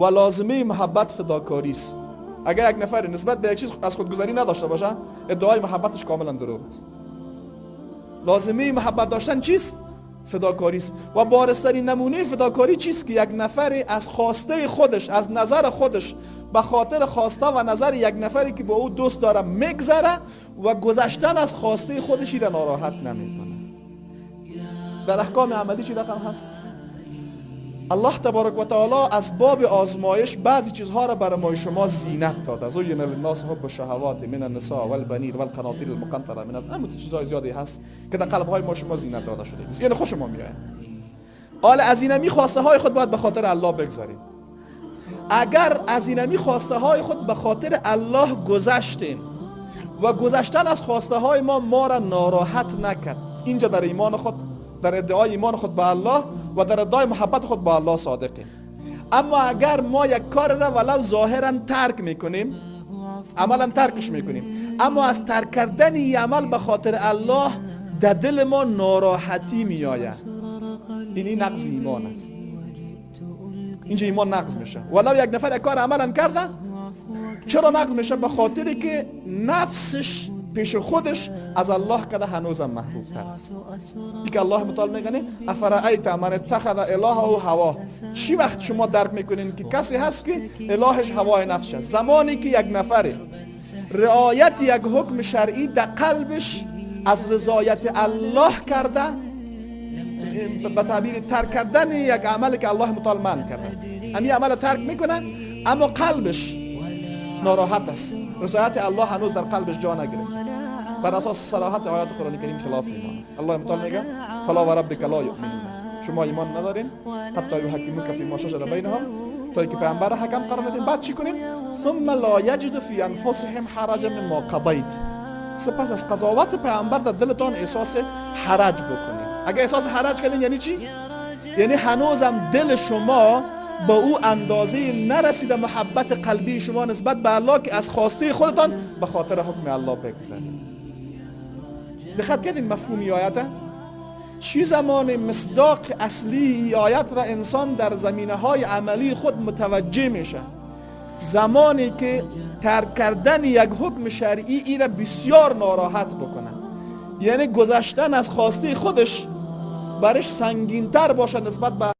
و لازمه محبت فداکاری است. اگر یک نفر نسبت به یک چیز از خودگذری نداشته باشه، ادعای محبتش کاملا دروغ است. لازمه محبت داشتن چیست؟ فداکاری است. و بارزترین نمونه فداکاری چیست؟ که یک نفر از خواسته خودش، از نظر خودش، به خاطر خواسته و نظر یک نفری که با او دوست داره میگذره و گذشتن از خواسته خودش را ناراحت نمیکنه. در احکام عملی چی رقم هست؟ الله تبارک و تعالی از باب آزمایش بعضی چیزها را برای ما شما زینت داده. زین للناس حب الشهوات من النساء والبنین والقناطیر المقنطره من همون چیزهای زیادی هست که در قلب‌های ما شما زینت داده شده است. یعنی خوش ما میاد. حالا از اینمی خواسته های خود باید به خاطر الله بگذاریم. اگر از اینمی خواسته های خود به خاطر الله گذشتیم و گذشتن از خواسته های ما را ناراحت نکرد، اینجا در ایمان خود، در ادعای ایمان خود به الله و در ادعای محبت خود به الله صادقیم. اما اگر ما یک کار را ولو ظاهرا ترک میکنیم، عملا ترکش میکنیم، اما از ترک کردن این عمل به خاطر الله در دل ما ناراحتی میآید، این نقض ایمان است. اینجا ایمان نقض میشه. ولو یک نفر یک کار عملا کرده، چرا نقض میشه؟ به خاطری که نفسش پیش خودش از الله کده هنوزم محبوب تر است. این که الله متعال میگه افرأیت من اتخذ الهه هواه. چی وقت شما درک میکنین که کسی هست که الهش هوای نفسش است؟ زمانی که یک نفر رعایت یک حکم شرعی در قلبش از رضایت الله کرده، به تعبیر ترک کردن یک عمل که الله متعال منع کرده، همین عمل ترک میکنه اما قلبش ناراحت است، رضایت الله هنوز در قلبش جا نگرفت. بر اساس صراحت آیات قرآن کریم خلاف ایمان است. الله متعال میگه فلا و ربک لا یؤمنون، شما ایمان ندارین حتی یحکموک فیما شجر بینهم، تا اینکه پیامبر حکم قرار ندین. بعد چی کنین؟ ثم لا یجد فی انفسهم حرجا مما قضیت، سپس از قضاوت پیامبر در دلتان احساس حرج بکنین. اگه احساس حرج کردین یعنی چی؟ یعنی هنوزم دل شما با او اندازه نرسیده محبت قلبی شما نسبت به الله که از خواسته خودتان به خاطر حکم الله بگذارید. دقت کردین مفهومی آیته؟ چی زمان مصداق اصلی آیت را انسان در زمینه‌های عملی خود متوجه میشه؟ زمانی که ترک کردن یک حکم شرعی ای را بسیار ناراحت بکنه، یعنی گذشتن از خواسته خودش برش سنگین‌تر باشه نسبت به